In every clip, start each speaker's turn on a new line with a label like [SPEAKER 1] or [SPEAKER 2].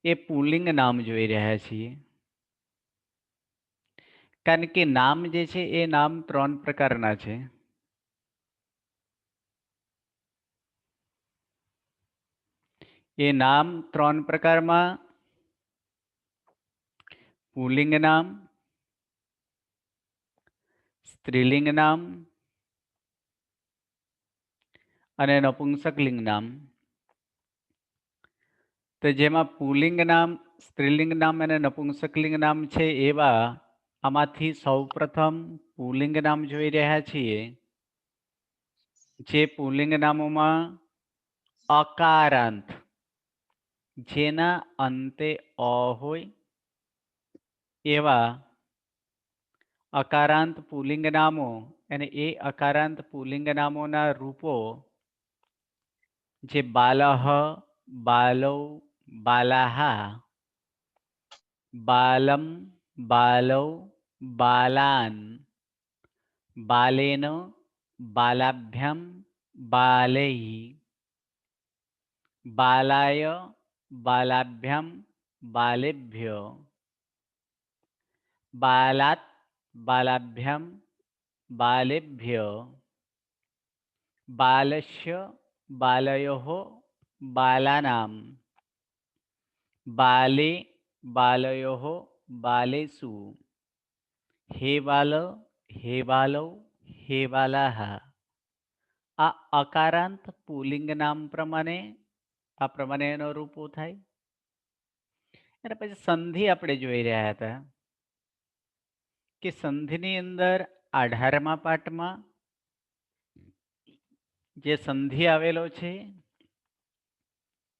[SPEAKER 1] એ પુલ્લિંગ નામ જોઈ રહ્યા છીએ, કારણ કે નામ જે છે એ નામ 3 પ્રકારના છે. એ નામ 3 પ્રકારમાં પુલ્લિંગ નામ, સ્ત્રીલિંગ નામ અને નપુંસકલિંગ નામ. તો જેમાં પુલ્લિંગ નામ, સ્ત્રીલિંગ નામ અને નપુંસકલિંગ નામ છે, એવા આમાંથી સૌપ્રથમ પુલ્લિંગ નામ જોઈ રહ્યા છીએ, જે પુલ્લિંગ નામોમાં અકારાંત, જેના અંતે અ હોય એવા અકારાંત પુલ્લિંગ નામો અને એ અકારાંત પુલ્લિંગ નામોના રૂપો જે બાલહ, બાલૌ, બાલાહ, બાલમ, બાલૌ, બાલાન, બાલેન, બાલાભ્યમ, બાલૈ, બાલાય, બાલાભ્યમ, બાલેભ્ય, બાલાત, બાલાભ્યમ, બાલેભ્ય, બાલસ્ય, બાલયોઃ, બાલાનામ, બાલે, બાલયોઃ, બાલેષુ, હે બાલ, હે બાલૌ, હે બાલાહ. આ અકારાંત પુલ્લિંગ નામ પ્રમાણે આ પ્રમાણે એનો રૂપો થાય. અને પછી સંધિ આપણે જોઈ રહ્યા હતા કે સંધિની અંદર 18મા પાઠમાં જે સંધિ આવેલો છે,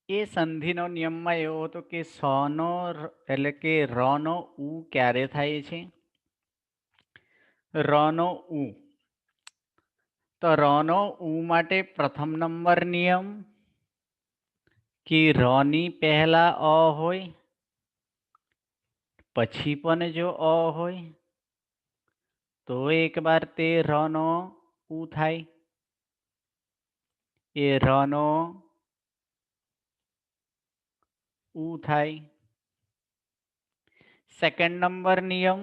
[SPEAKER 1] એ સંધિનો નિયમમાં એવો હતો કે સનો એટલે કે રનો ઉ ક્યારે થાય છે? રનો ઉ. તો રનો ઉ માટે પ્રથમ નંબર નિયમ કે રની પહેલા અ હોય, પછી પણ જો અ હોય તો એક વાર તે રનો ઉ થાય. એ રનો ઉ થાય. સેકન્ડ નંબર નિયમ,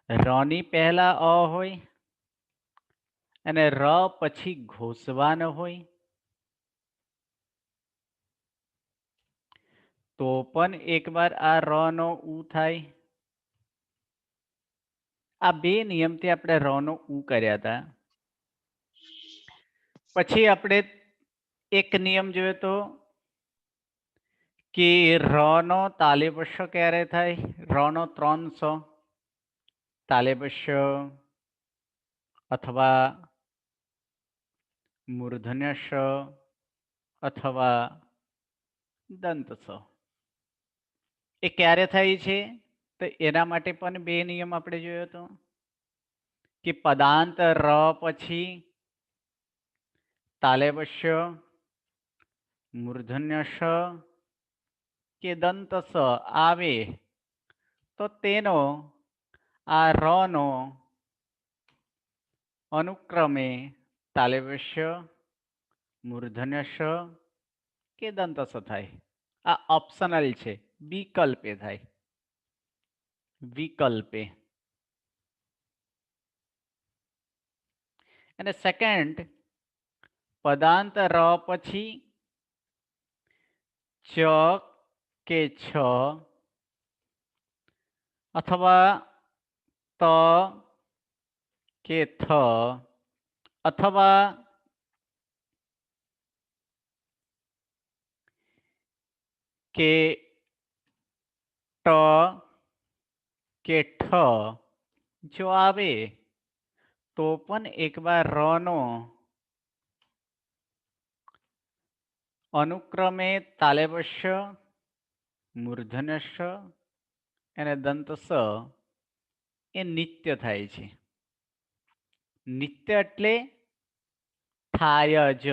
[SPEAKER 1] રની પહેલા અ હોય અને ર પછી ઘોષવાનો હોય તો પણ એક વાર આ રનો ઉ થાય. આ બે નિયમથી આપણે રનો ઉ કર્યા હતા. પછી આપણે એક નિયમ જોયો તો કે રનો તાલિબસ્ય ક્યારે થાય? રનો 300 તાલિબસ્ય અથવા મૂર્ધન્ય શ અથવા દંત સ. એ ક્યારે થાય છે? તો એના માટે પણ બે નિયમ આપણે જોયો હતો કે પદાંત ર પછી તાલેબસ્ય, મૂર્ધન્ય શ કે દંત સ આવે તો તેનો આ રનો અનુક્રમે તાલેબસ્ય, મૂર્ધન્ય શ કે દંત સ થાય. આ ઓપ્શનલ છે, વિકલ્પે થાય. વિકલ્પે. અને સેકન્ડ, પદાંત ર પછી ચ કે છ અથવા ત કે થ અથવા કે ટ કે ઠ જો આવે તો પણ એકવાર રનો અનુક્રમે તાલેબસ્ય, મૂર્ધન્ય શ અને દંત સ એ નિત્ય થાય છે. નિત્ય એટલે થાય જ.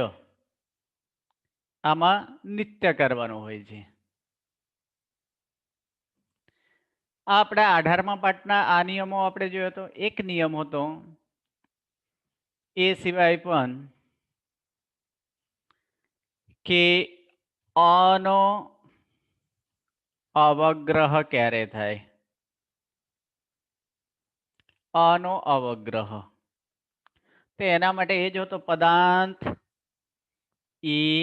[SPEAKER 1] આમાં નિત્ય કરવાનું હોય છે. આપણા 18મા પાઠના આ નિયમો આપણે જોયો હતો. એક નિયમ હતો એ સિવાય પણ કે અનો અવગ્રહ ક્યારે થાય? અનો અવગ્રહ. તો એના માટે એ જો તો પદાંત ઈ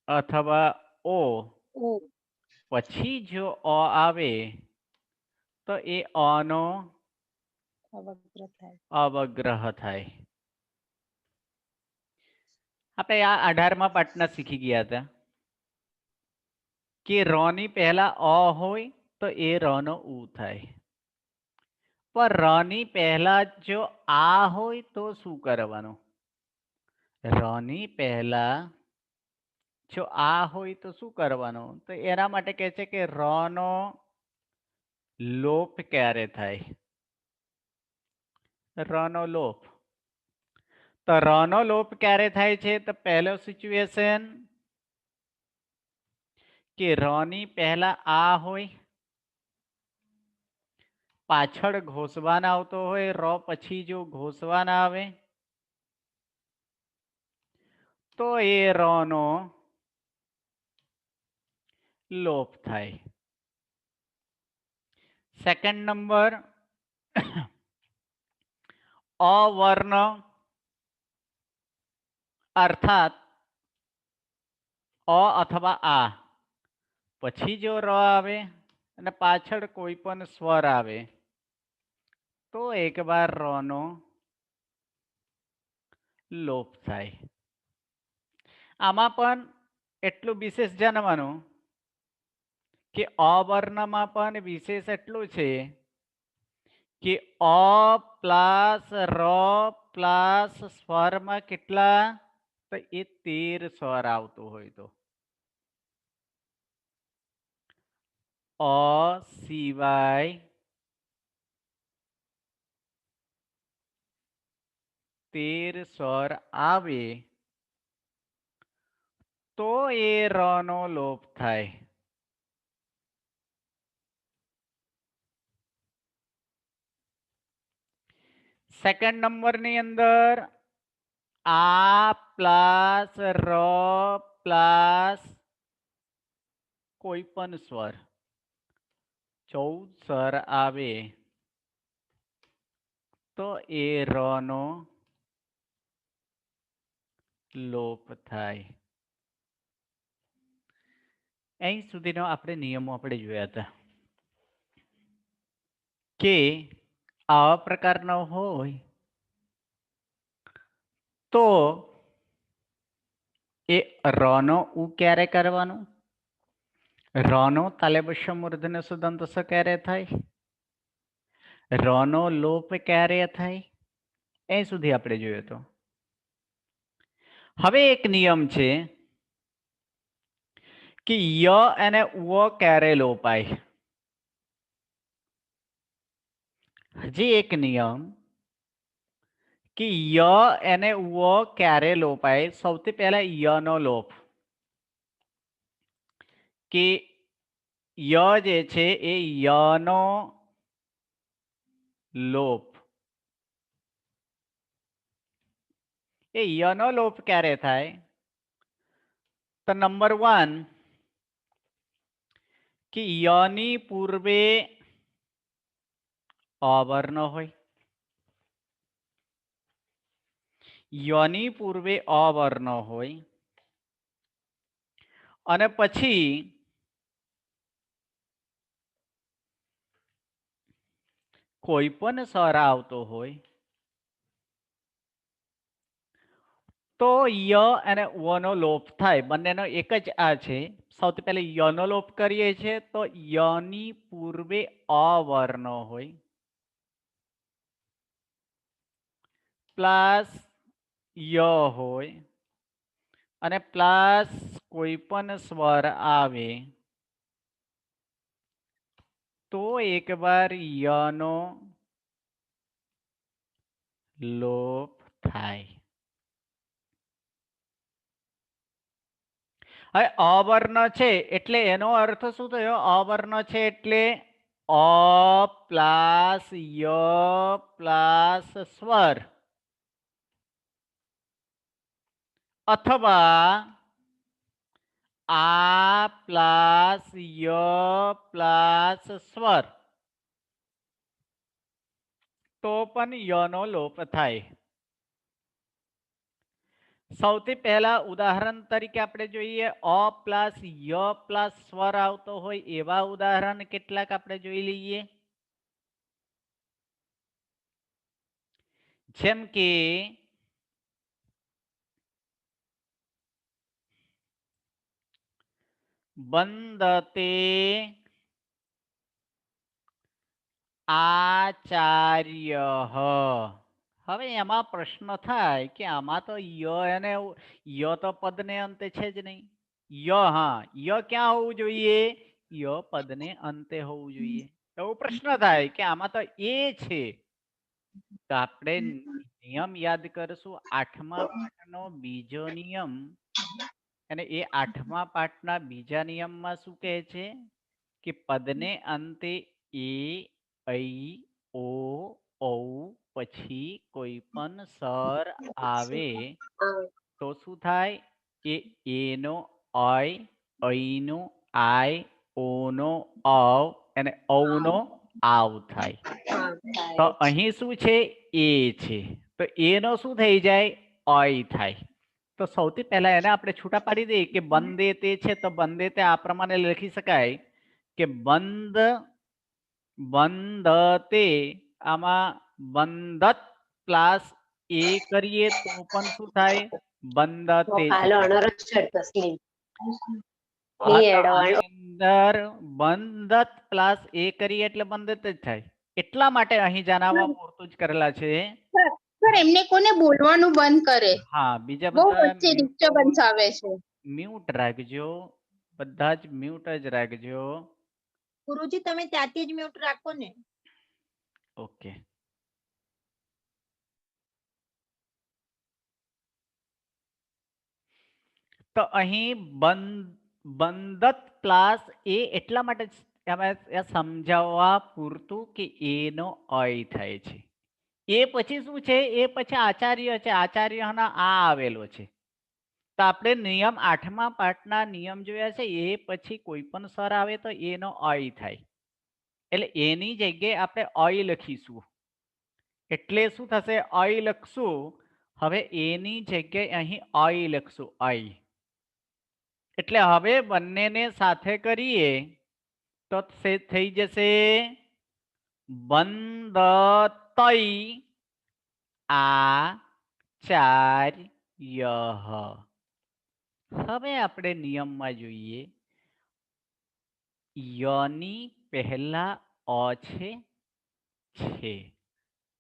[SPEAKER 1] અથવા ઓ પછી જો અ આવે તો એ અનો અવગ્રહ થાય. આપણે આ 18મા પાઠના શીખી ગયા હતા કે ર ની પહેલા અ હોય તો એ ર નો ઉ થાય. પણ ર ની પહેલા જો આ હોય તો શું કરવાનું? ર ની પહેલા જો આ હોય તો શું કરવાનું? તો એના માટે કહે છે કે ર નો લોપ ક્યારે થાય? ર નો લોપ. તો ર નો લોપ ક્યારે થાય છે? તો પહેલો સિચ્યુએશન કે ર ની પહેલા આ હોય, પાછળ ઘોષવાના આવતો હોય, ર પછી જો ઘોષવાના આવે તો એ ર નો લોપ થાય. સેકન્ડ નંબર, અવર્ણ અર્થાત અ અથવા આ પછી જો ર આવે અને પાછળ કોઈ પણ સ્વર આવે તો એક વાર ર નો લોપ થાય. આમાં પણ એટલું વિશેષ જાણવાનું કે અવર્ણમાં પણ વિશેષ એટલું છે કે અ પ્લસ ર પ્લસ સ્વરમાં કેટલા? તો એ 13 સ્વર આવતું હોય તો અ સિવાય 13 સ્વર આવે તો એ ર નો લોપ થાય. સેકન્ડ નંબરની અંદર આ પ્લસ ર પ્લસ કોઈ પણ સ્વર 14 સ્વર આવે તો એ ર નો લોપ થાય. અહીં સુધીનો આપણે નિયમો આપણે જોયા હતા કે આવા પ્રકારનો હોય તો એ ર નો ઉ ક્યારે કરવાનું? ર નો તાલેબસ્ય મૂર્ધન્ય સુદંત ક્યારે થાય? ર નો લોપ ક્યારે થાય? એ સુધી આપણે જોયું હતું. હવે એક નિયમ છે કે ય અને ઉ ક્યારે લોપાય? હજી એક નિયમ કે ય અને ઉ ક્યારે લોપાય? સૌથી પહેલા ય નો લોપ. કે ય જે છે એ ય નો લોપ. એ ય નો લોપ ક્યારે થાય? તો નંબર 1 કે ય ની પૂર્વે અવર્ણ હોય. ય ની પૂર્વે અવર્ણ હોય અને પછી કોઈ પણ સ્વર આવતો હોય તો ય અને ઉ નો લોપ થાય. બંનેનો એક જ આ છે. સૌથી પહેલા ય નો લોપ કરીએ છીએ તો ય ની પૂર્વે અવર્ણ હોય પ્લસ ય હોય અને પ્લસ કોઈ પણ સ્વર આવે તો એક વાર ય નો લોપ થાય. હવે અવર્ણ છે એટલે એનો અર્થ શું થયો? અવર્ણ છે એટલે અ પ્લસ ય પ્લસ સ્વર અથવા આ પ્લસ ય પ્લસ સ્વર, તો પણ યનો લોપ થાય. સૌથી પહેલા ઉદાહરણ તરીકે આપણે જોઈએ અ પ્લસ ય પ્લસ સ્વર આવતો હોય એવા ઉદાહરણ કેટલાક આપણે જોઈ લઈએ. જેમ કે વંદતે આચાર્યઃ. હવે એમાં પ્રશ્ન થાય કે આમાં તો ય અને ય તો પદને અંતે છે જ નહીં. હા, ય ક્યાં હોવું જોઈએ? ય પદને અંતે હોવું જોઈએ. એવો પ્રશ્ન થાય કે આમાં તો એ છે. તો આપણે નિયમ યાદ કરશું 8મા પાઠનો બીજો નિયમ, અને એ 8મા પાઠના બીજા નિયમમાં શું કહે છે કે પદને અંતે એ, ઐ, ઓ, ઔ પછી કોઈ પણ સ્વર આવે તો શું થાય? એ એનો ઐ, ઐનો આય, ઓનો ઔ અને ઔનો આવ થાય. તો અહીં શું છે? એ છે. તો એનો શું થઈ જાય? ઐ થાય. તો સૌથી પહેલા એને આપણે છૂટા પાડી દઈએ કે બંદે તે છે, તો બંદે તે આ પ્રમાણે લખી શકાય કે બંદતે, આમાં બંદત પ્લસ એ કરીએ તો પણ શું થાય? બંદતે જ થાય. આની અંદર બંદત પ્લસ એ કરીએ એટલે બંદત જ થાય. એટલા માટે અહીં જણાવવા પૂરતું જ કરેલા છે.
[SPEAKER 2] સર એમને કોને બોલવાનું બંધ કરે?
[SPEAKER 1] હા, બીજા
[SPEAKER 2] બહુ
[SPEAKER 1] બધા
[SPEAKER 2] વચ્ચે ડિસ્ટર્બન્સ આવે છે.
[SPEAKER 1] મ્યુટ રાખજો, બધા જ મ્યુટ જ રાખજો.
[SPEAKER 2] ગુરુજી તમે ત્યાંથી જ મ્યુટ રાખો ને.
[SPEAKER 1] ઓકે. તો અહીં બંદત પ્લસ એ એટલા માટે સમજાવવા પૂરતું કે એનો ઐ થાય છે. એ પછી શું છે? એ પછી આચાર્ય છે. આચાર્યના આ આવેલો છે. તો આપણે નિયમ 8મા પાઠના નિયમ જોયા છે. એ પછી કોઈ પણ સ્વર આવે તો એનો ઐ થાય. એટલે એની જગ્યાએ આપણે ઐ લખીશું. એટલે શું થશે? ઐ લખશું. હવે એની જગ્યાએ અહીં ઐ લખશું. ઐ એટલે હવે બંનેને સાથે કરીએ તો થઈ જશે બંદતૈ આચાર્યઃ. હવે આપણે નિયમમાં જોઈએ યની પહેલા અ છે.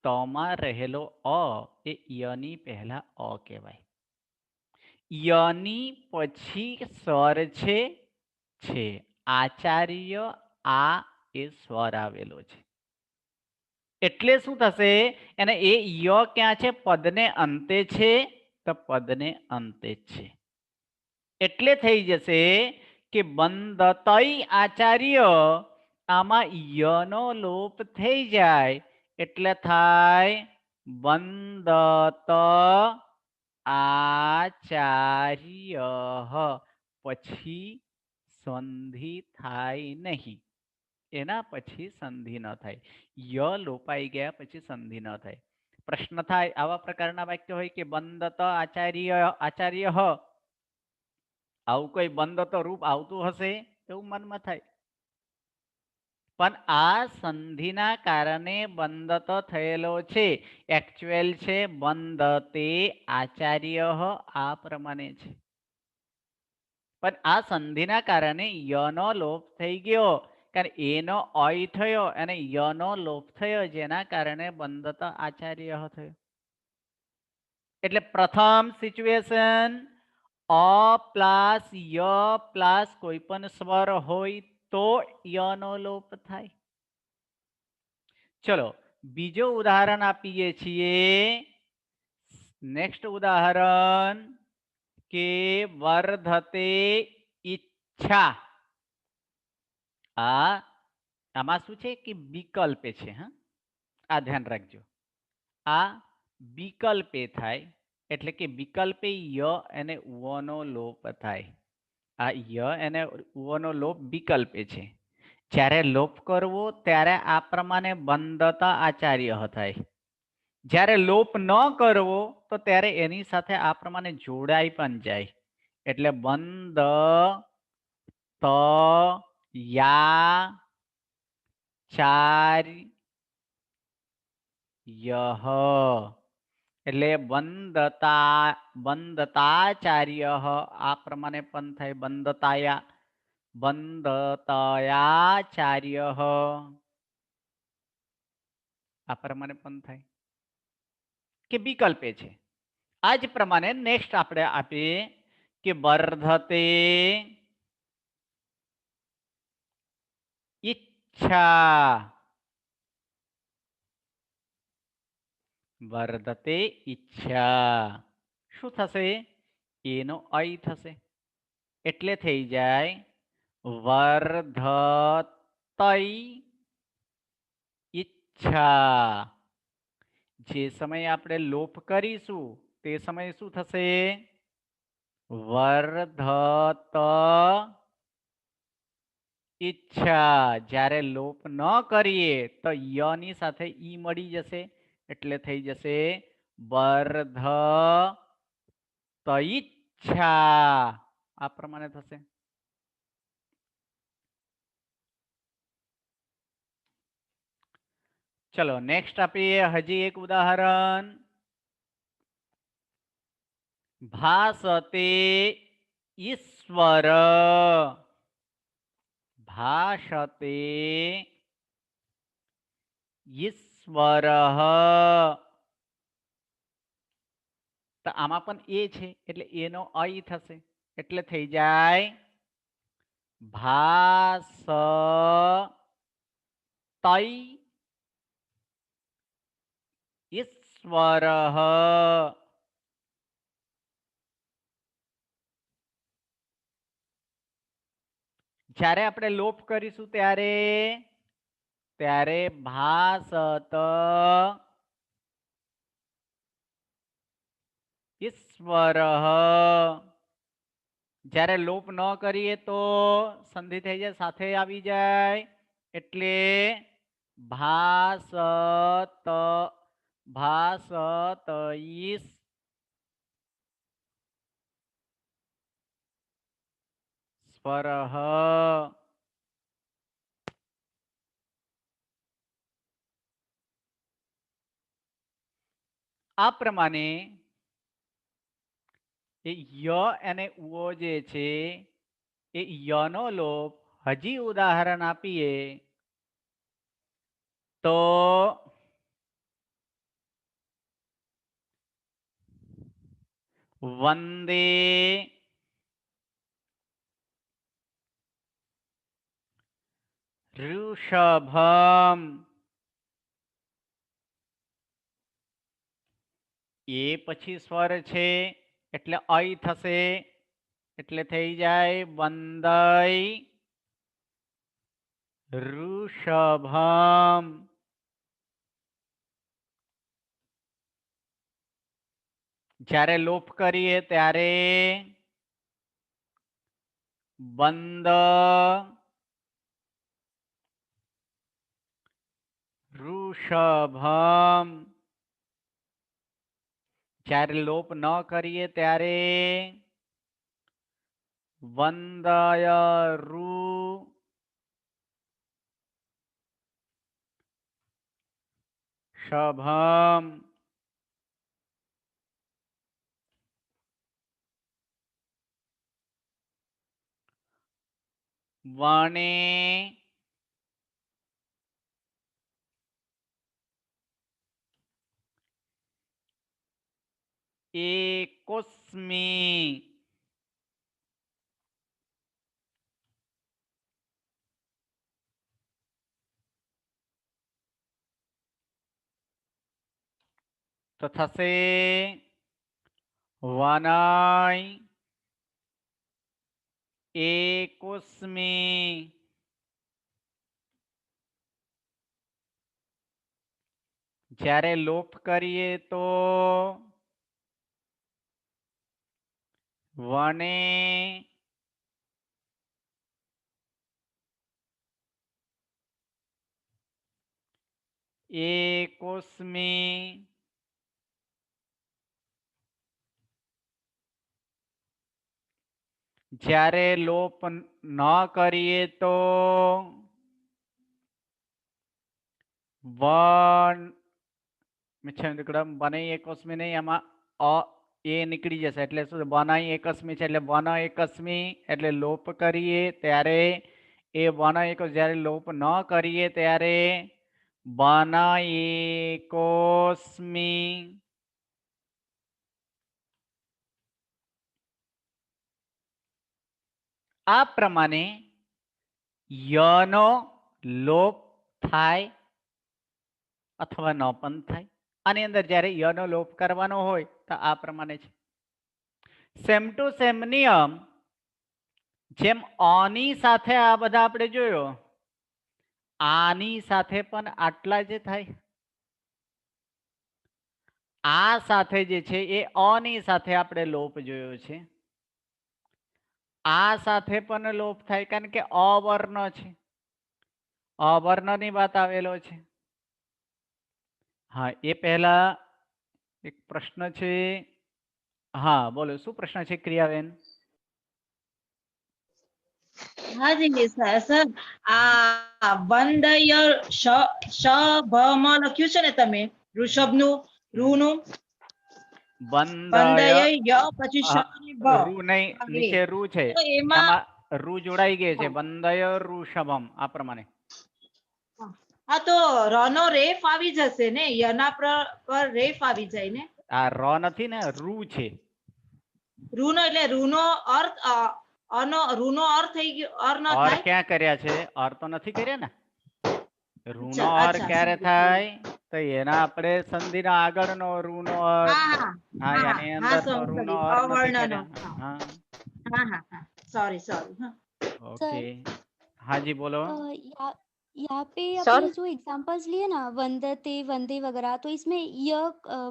[SPEAKER 1] તમાં રહેલો અ એ યની પહેલા અ કહેવાય. યની પછી સ્વર છે. આચાર્ય આ એ સ્વર આવેલો છે. એટલે શું થશે? એને એ ય ક્યાં છે? પદને અંતે છે. તો પદને અંતે જ છે. એટલે થઈ જશે કે બંદતૈ આચાર્ય, આમાં યનો લોપ થઈ જાય એટલે થાય બંદત આચાર્ય. પછી સંધિ થાય નહીં. એના પછી સંધિ ન થાય. ય લોપાઈ ગયા પછી સંધિ ન થાય. પ્રશ્ન થાય આવા પ્રકારના વાક્ય હોય કે બંદત આચાર્ય આવું કોઈ બંદત રૂપ આવતું હશે એવું મનમાં થાય. પણ આ સંધિના કારણે બંદત થયેલો છે. એકચ્યુઅલ છે બંદતે આચાર્ય, આ પ્રમાણે છે. પણ આ સંધિના કારણે યનો લોપ થઈ ગયો. કારણ એનો ઐ થયો અને યનો લોપ થયો, જેના કારણે બંદત આચાર્ય થયો. એટલે પ્રથમ સિચ્યુએશન અ પ્લસ ય પ્લસ કોઈ પણ સ્વર હોય તો યનો લોપ થાય. ચલો બીજો ઉદાહરણ આપીએ છીએ. નેક્સ્ટ ઉદાહરણ કે વર્ધતે ઈચ્છા. આમાં શું છે કે વિકલ્પે છે. હા, આ ધ્યાન રાખજો. આ વિકલ્પે થાય એટલે કે વિકલ્પે ય અને ઉનો લોપ થાય. આ ય અને ઉનો લોપ વિકલ્પે છે. જ્યારે લોપ કરવો ત્યારે આ પ્રમાણે બંધતા આચાર્ય થાય. જ્યારે લોપ ન કરવો તો ત્યારે એની સાથે આ પ્રમાણે જોડાઈ પણ જાય. એટલે બંધ ત યા ચાર્યઃ એટલે બંધતાચાર્ય આ પ્રમાણે પણ થાય. બંધતયાચાર્ય આ પ્રમાણે પણ થાય કે વિકલ્પે છે. આ જ પ્રમાણે નેક્સ્ટ આપણે આપીએ કે વર્ધતે ઈચ્છા. વર્ધતે ઈચ્છા શું થશે? એનો અય થશે એટલે થઈ જાય વર્ધતૈ ઈચ્છા. જે સમયે આપણે લોપ કરીશું તે સમયે શું થશે? વર્ધત ઈચ્છા. જ્યારે લોપ ન કરીએ તો ય ની સાથે ઈ મળી જશે એટલે થઈ જશે વર્ધતઈચ્છા. આ પ્રમાણે થશે. ચલો નેક્સ્ટ આપીએ હજી એક ઉદાહરણ. ભાસતે ઈશ્વર. ભાષતે ઈશ્વર. તો આમાં પણ એ છે એટલે એનો અય થશે એટલે થઈ જાય ભાસતૈ ઈશ્વર. જ્યારે આપણે લોપ કરીશું ત્યારે ત્યારે ભાસત ઈશ્વર. જ્યારે લોપ ન કરીએ તો સંધિ થઈ જાય સાથે આવી જાય એટલે ભાસત ઈશ્વર. આ પ્રમાણે એ ય અને ઉઓ જે છે એ યનો લોપ હજી ઉદાહરણ આપીએ તો વંદે ઋષભમ. એ પછી સ્વર છે એટલે અય થશે એટલે થઈ જાય વંદય ઋષભમ. જ્યારે લોપ કરીએ ત્યારે બંદ ઋષભમ. જ્યારે લોપ ન કરીએ ત્યારે વંદય ઋષભમ. વણે એકોસ્મી. તો થશે વનય એકોસ્મી. જ્યારે લોપ કરીએ તો વને એકોસ્મી જ્યારે લોપ ન કરીએ તો વન બનાઈ એકસ્મી નહીં, આમાં એ નીકળી જશે એટલે શું બનાઈ એકસ્મી છે એટલે વન એકસ્મી એટલે લોપ કરીએ ત્યારે એ વન એક જ્યારે લોપ ન કરીએ ત્યારે વન એકોસ્મી. આ પ્રમાણે યનો લોપ થાય અથવા ન પણ થાય. આની અંદર જ્યારે યનો લોપ કરવાનો હોય તો આ પ્રમાણે છે. સેમ ટુ સેમ નિયમ જેમ ઓની સાથે આ બધા આપણે જોયો, આની સાથે પણ આટલા જે થાય, આ સાથે જે છે એ ઓની સાથે આપણે લોપ જોયો છે. આ સાથે પણ લોપ થાય કારણ કે અવર્ણ છે, અવર્ણની વાત આવેલો છે. હા, એ પહેલા એક પ્રશ્ન છે. હા બોલો, શું પ્રશ્ન છે ક્રિયાબેન?
[SPEAKER 3] હા જી સર, આ વંદય શભમ લખ્યું છે ને તમે, ઋષભનું રૂનું વંદય ય પછી શ અને ભ.
[SPEAKER 1] રૂ નહીં, નીચે રૂ છે
[SPEAKER 3] તો એમાં
[SPEAKER 1] એમાં રૂ જોડાઈ ગઈ છે. વંદય ઋષભમ આ પ્રમાણે.
[SPEAKER 3] હા તો રનો રેફ આવી જશે ને, યના પર રેફ આવી જાય ને.
[SPEAKER 1] આ ર નથી ને, રૂ છે.
[SPEAKER 3] રૂનો એટલે રૂનો અર્થ રૂનો અર્થ થઈ ગયો, અર ન
[SPEAKER 1] ઓર
[SPEAKER 3] થાય.
[SPEAKER 1] ક્યાં કર્યા છે? ઓર તો નથી કર્યા ને. રૂનો
[SPEAKER 3] અચ્છા,
[SPEAKER 1] ઓર
[SPEAKER 3] અચ્છા,
[SPEAKER 1] ક્યારે
[SPEAKER 3] sorry,
[SPEAKER 1] થાય? તો એના આપણે સંધિના આગળનો રૂનો ઓર.
[SPEAKER 3] હા
[SPEAKER 1] હા, એની અંદર તો રૂનો
[SPEAKER 3] sorry,
[SPEAKER 1] ઓર નથી
[SPEAKER 3] અવર્ણનો.
[SPEAKER 1] કર્યા. હા,
[SPEAKER 3] હા સોરી हाँ
[SPEAKER 1] ओके. हाँ जी बोलो.
[SPEAKER 4] यहाँ पे
[SPEAKER 2] सर?
[SPEAKER 4] अपने जो एग्जांपल्स लिए ना, वंदते वंदे वगैरह, तो इसमें य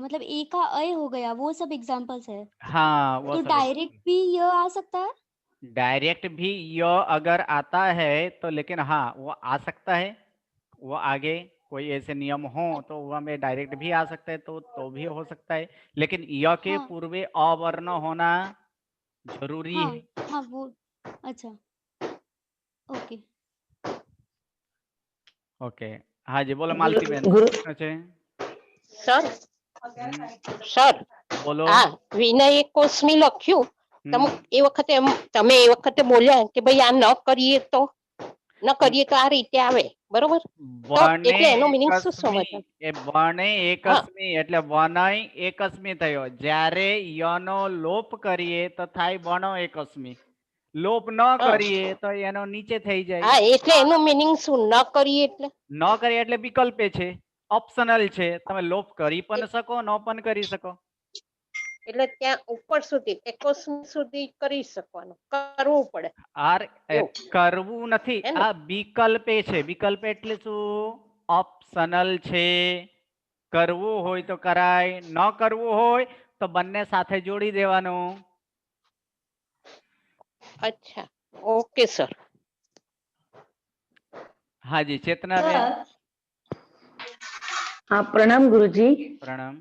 [SPEAKER 4] मतलब ए का अय हो गया, वो सब एग्जांपल्स है।
[SPEAKER 1] हाँ वो
[SPEAKER 4] तो
[SPEAKER 1] सब
[SPEAKER 4] डायरेक्ट भी य आ सकता है।
[SPEAKER 1] डायरेक्ट भी य अगर आता है तो, लेकिन हाँ वो आ सकता है. वो आगे कोई ऐसे नियम हो तो वह में डायरेक्ट भी आ सकता है, तो भी हो सकता है. लेकिन य के
[SPEAKER 4] हाँ
[SPEAKER 1] पूर्वे अवर्ण होना जरूरी
[SPEAKER 4] हाँ
[SPEAKER 1] है.
[SPEAKER 4] हाँ वो अच्छा ओके।
[SPEAKER 1] ओके. हाँ जी बोलो मालतीबेन,
[SPEAKER 2] ગુરુ
[SPEAKER 1] શું પ્રશ્ન છે?
[SPEAKER 2] સર
[SPEAKER 1] હમ,
[SPEAKER 2] સર
[SPEAKER 1] બોલો.
[SPEAKER 2] આ વિનય કોસ્મી લખ્યું તમે
[SPEAKER 1] હમ,
[SPEAKER 2] એ વખતે તમે એ વખતે બોલ્યા કે ભાઈ આ ન કરીએ તો આ રીતે આવે બરોબર તો
[SPEAKER 1] વર્ણે
[SPEAKER 2] એટલે એનો મિનિંગ શું
[SPEAKER 1] એકસ્મી,
[SPEAKER 2] સમજવાનું?
[SPEAKER 1] એ વર્ણે
[SPEAKER 2] હા
[SPEAKER 1] એકસ્મી એટલે વનય એકસ્મી થયો. જ્યારે યનો લોપ કરીએ તો થાય વણો એકસ્મી. લોપ ન
[SPEAKER 2] હા
[SPEAKER 1] કરીએ તો એનો નીચે થઈ જાય.
[SPEAKER 2] હા એટલે એનો મિનિંગ શું ન કરીએ એટલે
[SPEAKER 1] ન કરીએ એટલે વિકલ્પે છે, ઓપ્શનલ છે. તમે લોપ કરી પણ શકો, ન પણ કરી શકો.
[SPEAKER 2] એટલે ત્યાં ઉપર સુધી એકોસ્મી સુધી કરી શકવાનું કરવું પડે
[SPEAKER 1] આર
[SPEAKER 2] એવું
[SPEAKER 1] કરવું નથી,
[SPEAKER 2] હે ને?
[SPEAKER 1] આ વિકલ્પે છે. વિકલ્પ એટલે શું? ઓપ્શનલ છે. કરવું હોય તો કરાય, ન કરવું હોય તો બંને સાથે જોડી દેવાનું.
[SPEAKER 2] અચ્છા ઓકે સર.
[SPEAKER 1] हाँ जी चेतना बेन.
[SPEAKER 5] हाँ प्रणाम गुरुजी।
[SPEAKER 1] प्रणाम.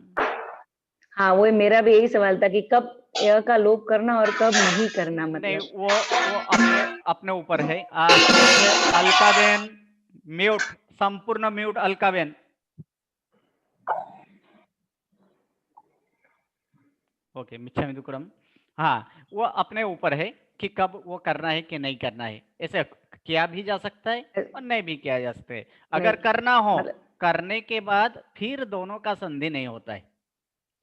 [SPEAKER 5] हाँ वो मेरा भी यही सवाल था कि कब य का लोप करना और कब नहीं करना,
[SPEAKER 1] नहीं
[SPEAKER 5] मतलब
[SPEAKER 1] वो अपने अपने ऊपर है. अलकाबेन म्यूट, संपूर्ण म्यूट अलकाबेन. ओके मिच्छामि दुक्कडम. हाँ वो अपने ऊपर है कि कब वो करना है कि नहीं करना है. ऐसे किया भी जा सकता है और नहीं भी किया जा सकता है. अगर
[SPEAKER 5] नहीं,
[SPEAKER 1] करना हो,
[SPEAKER 5] मतलब
[SPEAKER 1] करने के बाद फिर दोनों का संधि नहीं होता है.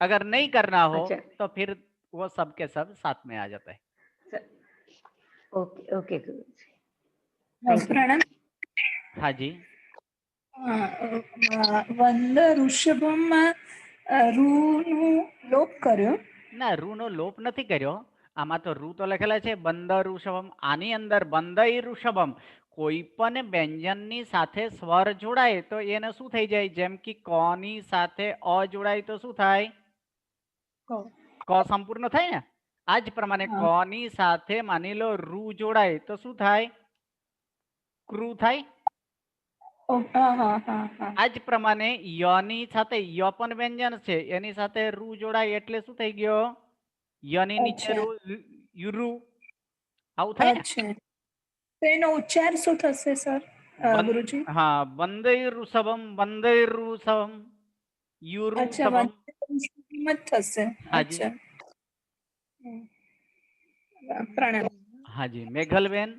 [SPEAKER 1] अगर नहीं करना हो
[SPEAKER 5] अच्छा
[SPEAKER 1] तो फिर वो सब के सब साथ में आ जाता है.
[SPEAKER 5] Okay okay Guruji, thank you.
[SPEAKER 6] प्रणाम।
[SPEAKER 1] हाँ जी.
[SPEAKER 6] વંદ ઋષભમાં રૂનો લોપ કર્યો.
[SPEAKER 1] ના રૂ નો લોપ નથી કર્યો. આમાં તો રૂ તો લખેલા છે બંદર ઋષભમ. આની અંદર બંદઈ ઋષભમ કોઈ પણ વ્યંજનની સાથે સ્વર જોડાય તો એને શું થઈ જાય? જેમ કે કોની સાથે અ જોડાય તો શું થાય? ક સંપૂર્ણ થાય ને. આ જ પ્રમાણે કોની સાથે માની લો રૂ જોડાય તો શું થાય? ક્રુ થાય.
[SPEAKER 6] હા હા હા હા
[SPEAKER 1] આ જ પ્રમાણે યની સાથે ય પણ વ્યંજન છે, એની સાથે રૂ જોડાય એટલે શું થઈ ગયો? યની નીચે
[SPEAKER 6] અચ્છા
[SPEAKER 1] રૂ, યુરુ. આવું થાય ને?
[SPEAKER 6] અચ્છા, તો એનો ઉચ્ચાર શું થશે સર ગુરુજી?
[SPEAKER 1] હા, વંદે ઋષભમ, વંદે ઋષભમ, યુરુ
[SPEAKER 6] અચ્છા,
[SPEAKER 1] સભમ.
[SPEAKER 6] વંદે જ થશે.
[SPEAKER 1] હાજી,
[SPEAKER 6] અચ્છા, પ્રણામ.
[SPEAKER 1] હાજી. મેઘલબેન.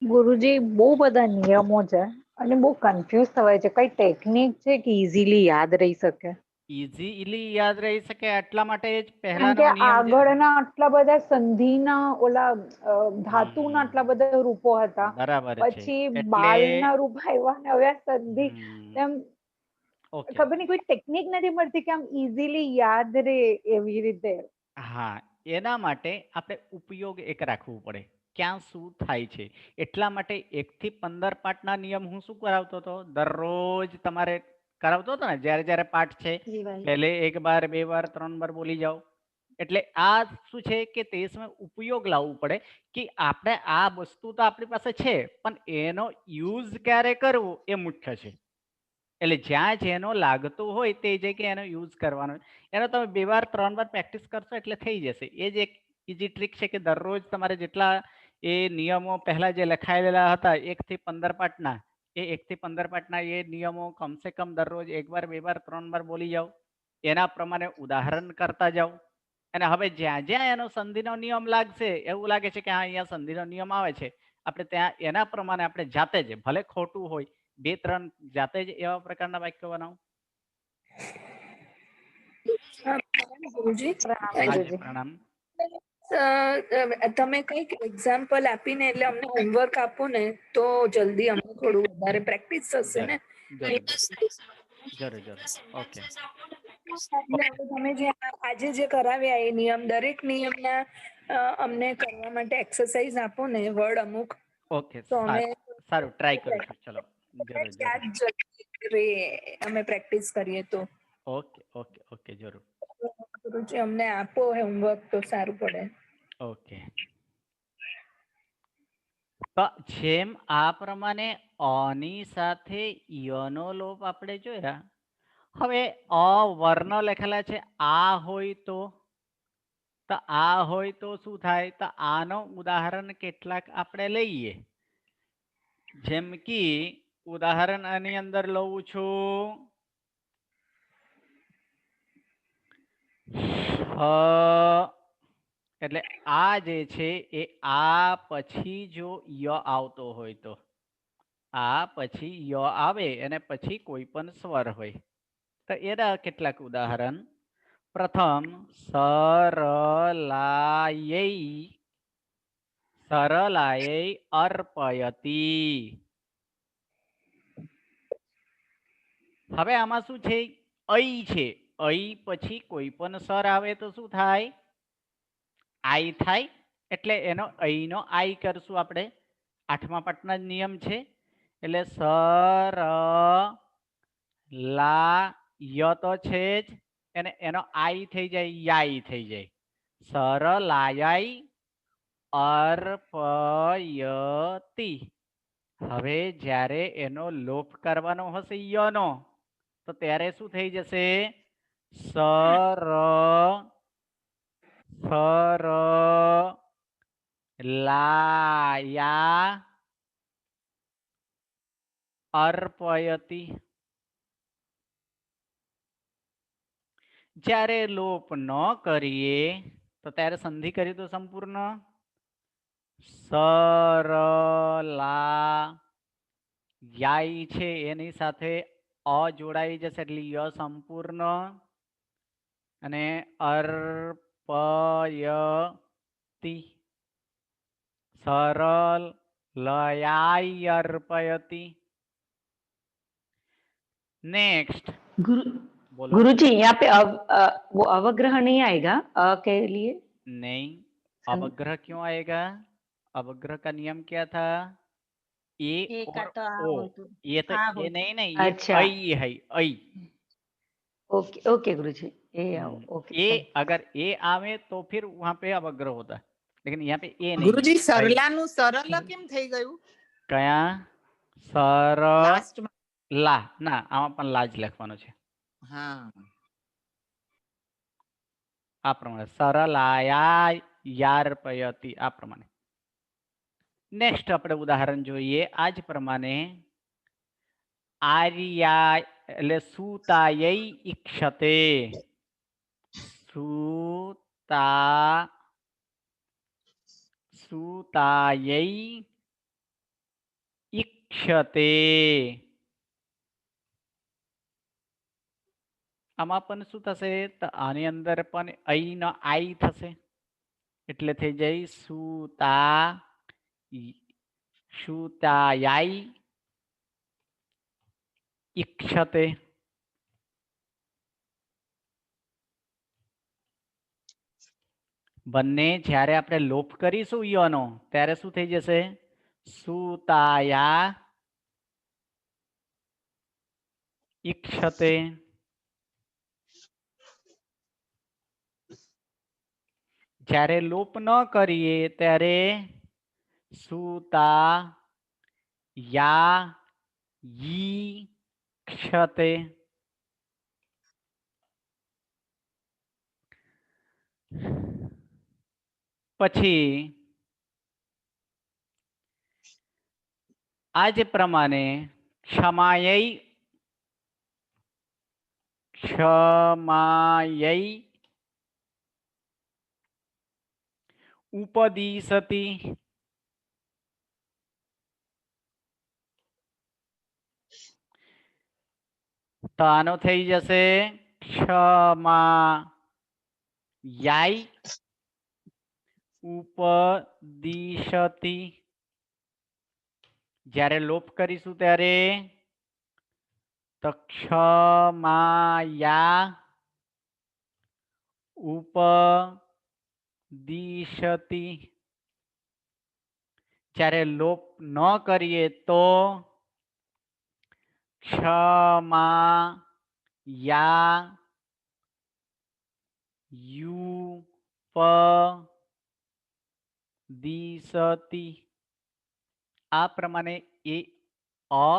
[SPEAKER 7] ગુરુજી બહુ બધા નિયમો છે અને બહુ કન્ફ્યુઝ થવાય છે. કઈ ટેકનિક છે કે ઇઝીલી યાદ રહી શકે?
[SPEAKER 1] ઇઝીલી યાદ રહી શકે એટલા માટે જ
[SPEAKER 7] કેમ
[SPEAKER 1] પહેલાનો
[SPEAKER 7] કે
[SPEAKER 1] નિયમ જે
[SPEAKER 7] આગળના આટલા બધા સંધિના ઓલા ધાતુના
[SPEAKER 1] હમ,
[SPEAKER 7] આટલા બધા રૂપો હતા,
[SPEAKER 1] બરાબર છે.
[SPEAKER 7] પછી
[SPEAKER 1] એટલે
[SPEAKER 7] બાલના રૂપ આવ્યા ને હવે આ સંધિ.
[SPEAKER 1] હમ,
[SPEAKER 7] એમ
[SPEAKER 1] ઓકે.
[SPEAKER 7] ખબર નહીં કોઈ ટેકનિક નથી મળતી કે આમ ઇઝીલી યાદ રહે એવી રીતે.
[SPEAKER 1] હા, એના માટે આપણે ઉપયોગ એક રાખવું પડે. ક્યાં શું થાય છે એટલા માટે 1 થી 15 પાઠના નિયમ હું શું કરાવતો હતો? દરરોજ તમારે કરાવતો હતો ને, જ્યારે જ્યારે પાઠ છે પહેલે 1 બાર 2 બાર 3 બાર બોલી જાઓ. એટલે આ શું છે કે તે સમય ઉપયોગ લાવવું પડે કે આપણે આ વસ્તુ તો આપણી પાસે છે, પણ એનો યુઝ ક્યારે કરવો એ મુખ્ય છે. એટલે જ્યાં જેનો લાગતું હોય તે જગ્યાએ એનો યુઝ કરવાનો. એનો તમે 2 વાર 3 વાર પ્રેક્ટિસ કરશો એટલે થઈ જશે. એ જ એક ઈઝી ટ્રીક છે કે દરરોજ તમારે જેટલા એ નિયમો પહેલા જે લખાયેલા હતા 1 થી 15 પાઠના, એ 1 થી 15 પાઠના એ નિયમો કમસે કમ દરરોજ 1 વાર 2 વાર 3 વાર બોલી જાઓ. એના પ્રમાણે ઉદાહરણ કરતા જાઓ. અને હવે જ્યાં જ્યાં એનો સંધિનો નિયમ લાગશે, એવું લાગે છે કે હા અહીંયા સંધિનો નિયમ આવે છે, આપણે ત્યાં એના પ્રમાણે આપણે જાતે જ, ભલે ખોટું હોય, 2-3 જાતે જ એવા પ્રકારના વાક્યો બનાવો.
[SPEAKER 6] પ્રણામ ગુરુજી.
[SPEAKER 7] પ્રણામ
[SPEAKER 1] હાજી,
[SPEAKER 7] ગુરુજી.
[SPEAKER 1] પ્રણામ.
[SPEAKER 6] તમે કઈક એક્ઝામ્પલ આપીને એટલે અમને હોમવર્ક આપો ને તો જલ્દી અમને થોડું વધારે પ્રેક્ટિસ થશે ને.
[SPEAKER 1] જરૂર, જરૂર, જરૂર. ઓકે.
[SPEAKER 6] એટલે હવે તમે જે આજે જે કરાવ્યા એ નિયમ, દરેક નિયમના અમને કરવા માટે એક્સરસાઇઝ આપો ને, વર્ડ અમુક,
[SPEAKER 1] ઓકે,
[SPEAKER 6] તો અમે
[SPEAKER 1] સારું ટ્રાય કરું છું. ચલો, જરૂર,
[SPEAKER 6] યાદ
[SPEAKER 1] જરૂર.
[SPEAKER 6] રહે, અમે પ્રેક્ટિસ કરીએ તો.
[SPEAKER 1] ઓકે, ઓકે, ઓકે, જરૂર.
[SPEAKER 6] ગુરુજી અમને આપો હોમવર્ક તો સારું પડે.
[SPEAKER 1] ઓકે. તો જેમ આ પ્રમાણે અની સાથે યનો લોપ આપણે જોયા. હવે અ વર્ણ લખેલા છે, આ હોય તો આ હોય તો શું થાય? તો આનો ઉદાહરણ કેટલાક આપણે લઈએ. જેમ કે ઉદાહરણ આની અંદર લઉં છું. એટલે આ જે છે એ આ પછી જો ય આવતો હોય તો, આ પછી ય આવે અને પછી કોઈ પણ સ્વર હોય તો એના કેટલાક ઉદાહરણ. પ્રથમ સરલાયૈ, સરલાયૈ અર્પયતિ. હવે આમાં શું છે? ઐ છે. ઐ પછી કોઈ પણ સ્વર આવે તો શું થાય? આઈ થાય. એટલે એનો ઐનો આઈ કરશું આપણે. 8મા પાઠના જ નિયમ છે. એટલે સર લા ય તો છે જ, અને એનો આઈ થઈ જાય, યાઈ થઈ જાય. સરલાયાઈ અર્પયતિ. હવે જ્યારે એનો લોપ કરવાનો હશે યનો, તો ત્યારે શું થઈ જશે? લાયા અર્પયતિ. જ્યારે લોપ ન કરીએ તો ત્યારે સંધિ કરી તો સંપૂર્ણ સરલા યાઈ છે એની સાથે અ જોડાઈ જશે એટલે ય સંપૂર્ણ, અને અર્પયતિ सरल लयाई अर्पयति. नेक्स्ट बोलो.
[SPEAKER 5] गुरुजी यहाँ पे वो अवग्रह नहीं आएगा अ के लिए?
[SPEAKER 1] नहीं, अवग्रह क्यों आएगा? अवग्रह का नियम क्या था? ए और ओ. ये तो ये नहीं नहीं, ये
[SPEAKER 5] अच्छा,
[SPEAKER 1] ऐ है, ऐ.
[SPEAKER 5] ओके ओके गुरुजी, ए आओ, ओके
[SPEAKER 1] ए
[SPEAKER 5] thank-
[SPEAKER 1] अगर ए आवे तो फिर वहां पे अवग्रह होता है, लेकिन यहाँ पे ए नहीं.
[SPEAKER 8] ગુરુજી
[SPEAKER 1] ऐ.
[SPEAKER 8] સરલાનું સરળ કેમ થઈ ગયું?
[SPEAKER 1] कया સરલા
[SPEAKER 8] લાસ્ટમાં
[SPEAKER 1] ના આમાં પણ લા જ લખવાનું છે
[SPEAKER 8] હા
[SPEAKER 1] આ પ્રમાણે સરલાયા યાર્પયતિ આ પ્રમાણે. નેક્સ્ટ આપણે ઉદાહરણ જોઈએ આ જ પ્રમાણે આર્યા એટલે સુતાય ઈક્ષતે સુતાય ઈક્ષતે આમાં પણ શું થશે તો આની અંદર પણ અઈ નો આઈ થશે એટલે થઈ જાય સુતાયાય ઈક્ષતે. બંને જ્યારે આપણે લોપ કરીશું યનો ત્યારે શું થઈ જશે સુતાયા ઈક્ષતે. જ્યારે લોપ ન કરીએ ત્યારે સુતા યા ઈ ક્ષતે. પછી આ જ પ્રમાણે ક્ષમાયૈ ઉપદિશતિ તો આનો થઈ જશે ક્ષમાયાય ઉપદિશતિ. જ્યારે લોપ કરીશું ત્યારે તો ક્ષમાયા ઉપદિશતિ. જ્યારે લોપ ન કરીએ તો ક્ષમાયા યુપદિશતિ. આ પ્રમાણે એ અ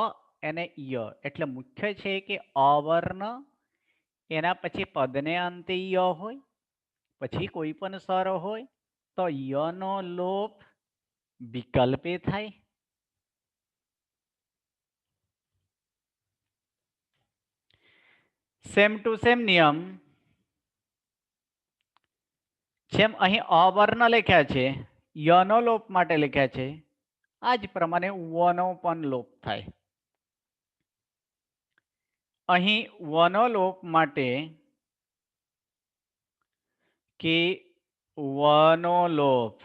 [SPEAKER 1] અને ય એટલે મુખ્ય છે કે અવર્ણ એના પછી પદને અંતે ય હોય પછી કોઈ પણ સ્વર હોય તો યનો લોપ વિકલ્પે થાય. સેમ ટુ સેમ નિયમ જેમ અહીં અવર્ણ લખ્યા છે યનો લોપ માટે લખ્યા છે આ જ પ્રમાણે વનો પણ લોપ થાય. અહીં વનો લોપ માટે કે વનો લોપ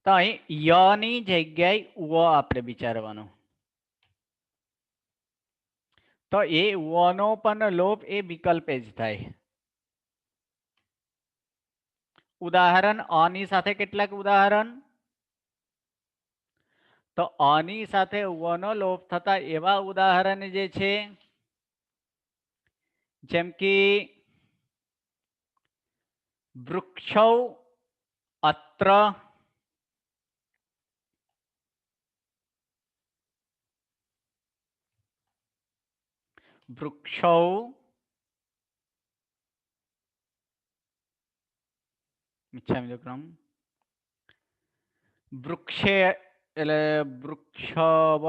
[SPEAKER 1] તો અહીં યની જગ્યાએ વ આપણે વિચારવાનું તો એ વનો પણ લોપ એ વિકલ્પે જ થાય. ઉદાહરણ અની સાથે કેટલાક ઉદાહરણ તો અની સાથે વનો લોપ થતા એવા ઉદાહરણ જે છે જેમ કે વૃક્ષો અત્ર વૃક્ષો મિચ્છામિ વૃક્ષે એટલે વૃક્ષવ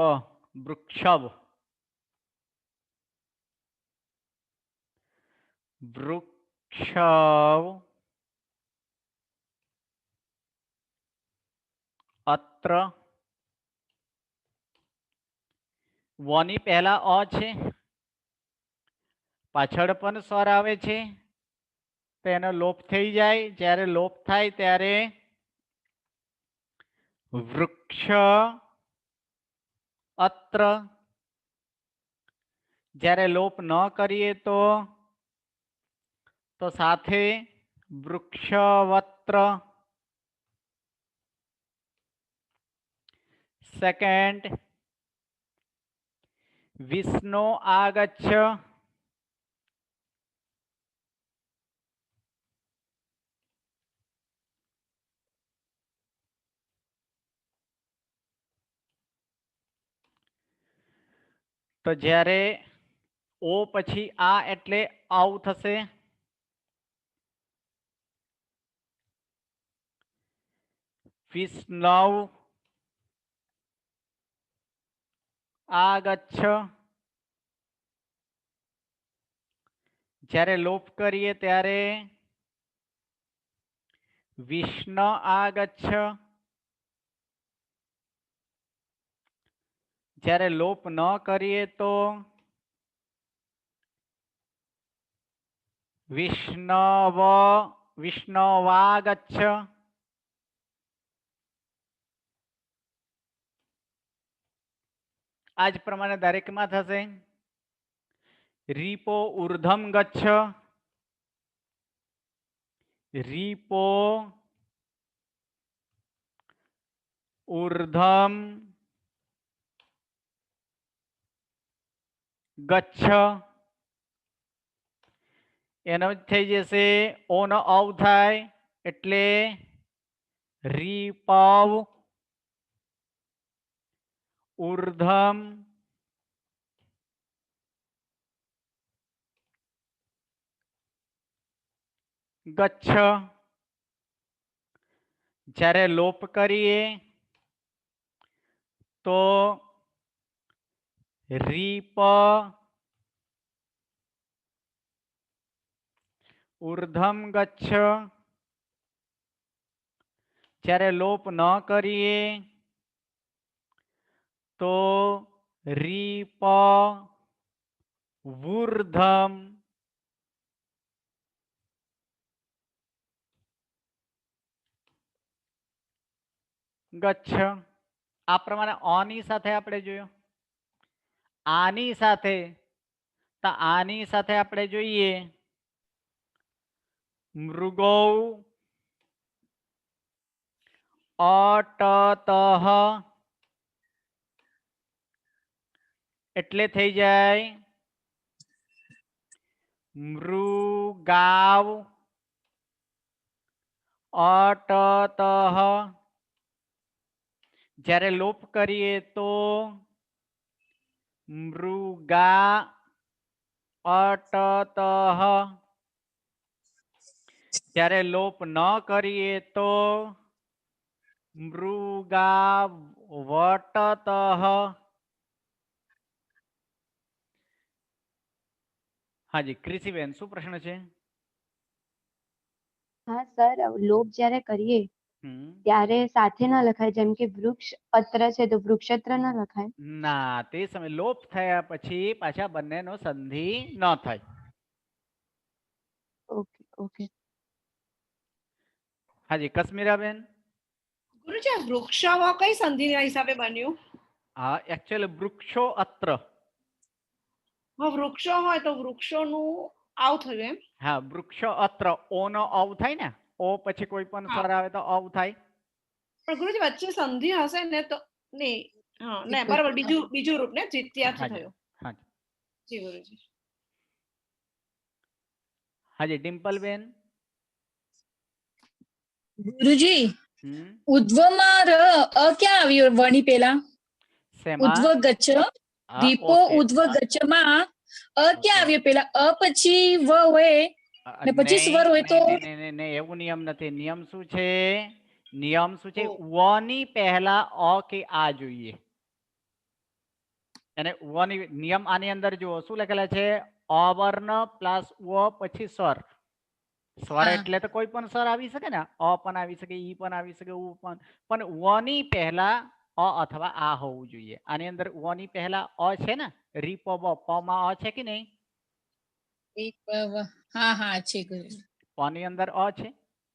[SPEAKER 1] અત્ર વની પહેલા અ છે પાછળ પણ સ્વર આવે છે તો એનો લોપ થઈ જાય. જ્યારે લોપ થાય ત્યારે વૃક્ષ અત્ર. જ્યારે લોપ ન કરીએ તો સાથે વૃક્ષવત્ર. સેકન્ડ વિષ્ણુ આગચ્છ તો જ્યારે ઓ પછી આ એટલે આવ થશે. વિષ્ણવ આગચ્છ. જ્યારે લોપ કરીએ ત્યારે વિષ્ણુ આગચ્છ. જ્યારે લોપ ન કરીએ તો વિષ્ણવાગચ્છ. આ જ પ્રમાણે દરેકમાં થશે. રીપો ઉર્ધમ ગચ્છ. રીપો ઉર્ધમ ગચ્છ. એનો જ થઈ જશે ઓ નો અવ થાય એટલે રીપવ ઉર્ધમ ગચ્છ. જ્યારે લોપ કરીએ તો રીપ ઉર્ધમ ગચ્છ. જ્યારે લોપ ન કરીએ તો રીપ વૂર્ધમ ગચ્છ. આ પ્રમાણે ઓની સાથે આપણે જોયું. આની સાથે તો આની સાથે આપણે જોઈએ મૃગો અટતઃ એટલે થઈ જાય મૃગાવ અટતઃ. જ્યારે લોપ કરીએ તો મૃગા અટતઃ. જ્યારે લોપ ન કરીએ તો મૃગા વટતઃ. હાજી ક્રિસીબેન શું પ્રશ્ન છે?
[SPEAKER 4] હા સર, લોપ જ્યારે કરીએ ત્યારે સાથે ન લખાય, જેમ કે વૃક્ષ અત્ર છે તો વૃક્ષત્ર ન લખાય.
[SPEAKER 1] ના, તે સમય લોપ થયા પછી પાછા બંનેનો સંધિ ન થાય.
[SPEAKER 4] Okay okay.
[SPEAKER 1] હાજી કશ્મીરાબેન.
[SPEAKER 8] ગુરુજી આ વૃક્ષવ કઈ સંધિના હિસાબે બન્યું?
[SPEAKER 1] હા એકચ્યુઅલી વૃક્ષો અત્ર.
[SPEAKER 8] હા વૃક્ષો હોય તો વૃક્ષોનું આવ થયું એમ?
[SPEAKER 1] હા વૃક્ષો અત્ર ઓ નો અવ થાય ને, ઓ પછી કોઈ પણ સ્વર આવે તો અવ થાય.
[SPEAKER 8] પણ ગુરુજી વચ્ચે સંધિ હશે ને તો નહીં. હા ને બરાબર, બીજું રૂપ ને દ્વિતીયાર્થ થયો.
[SPEAKER 1] હાજી
[SPEAKER 8] જી ગુરુજી.
[SPEAKER 1] હાજી ડિમ્પલબેન.
[SPEAKER 9] ગુરુજી ઉદ્વમાં ર અ ક્યાં આવ્યો વણી પેલા? ઉદ્વ ગચ્છ. દીપો ઉદ્વ ગચ્છમાં અ ક્યાં આવ્યો પેલા? અ પછી વ હોય ને પછી સ્વર હોય તો
[SPEAKER 1] એવું નિયમ નથી. નિયમ શું છે? નિયમ શું છે? વ ની પહેલા અ કે આ જોઈએ. અને વ ની નિયમ આની અંદર જુઓ શું લખેલા છે? અવર્ણ પ્લસ વ પછી સ્વર. સ્વર એટલે તો કોઈ પણ સ્વર આવી શકે ને, અ પણ આવી શકે, ઈ પણ આવી શકે, ઉ પણ વ ની પહેલા અ અથવા આ હોવું જોઈએ. આની અંદર વ ની પહેલા અ છે ને, રીપ બ પ માં અ છે કે નહીં?
[SPEAKER 9] હા હા છે ગુરુજી.
[SPEAKER 1] પ ની અંદર અ છે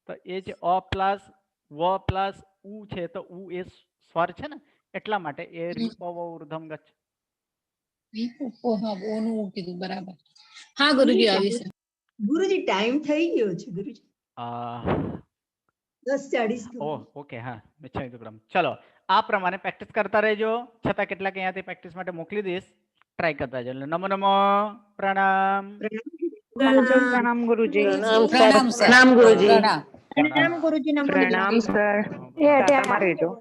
[SPEAKER 1] તો એ જ અ પ્લસ વ પ્લસ ઉ છે તો ઉ એ સ્વર છે ને, એટલા માટે એ રીપ વ ઉર્ધમ ગચ્છ.
[SPEAKER 9] ઓનું કીધું બરાબર. હા ગુરુજી આવી છે.
[SPEAKER 10] ગુરુજી ટાઈમ થઈ ગયો છે ગુરુજી. 10:40.
[SPEAKER 1] ઓકે હા ચલો આ પ્રમાણે પ્રેક્ટિસ કરતા રહેજો. છતાં કેટલાક અહીંયાથી પ્રેક્ટિસ માટે મોકલી દઈશ, ટ્રાય કરતા રહેજો. નમો નમો. પ્રણામ.
[SPEAKER 7] પ્રણામ ગુરુજી.
[SPEAKER 2] પ્રણામ સર.
[SPEAKER 7] પ્રણામ ગુરુજી.
[SPEAKER 10] પ્રણામ ગુરુજી.
[SPEAKER 7] પ્રણામ સર. એ અટેમાં રહેજો.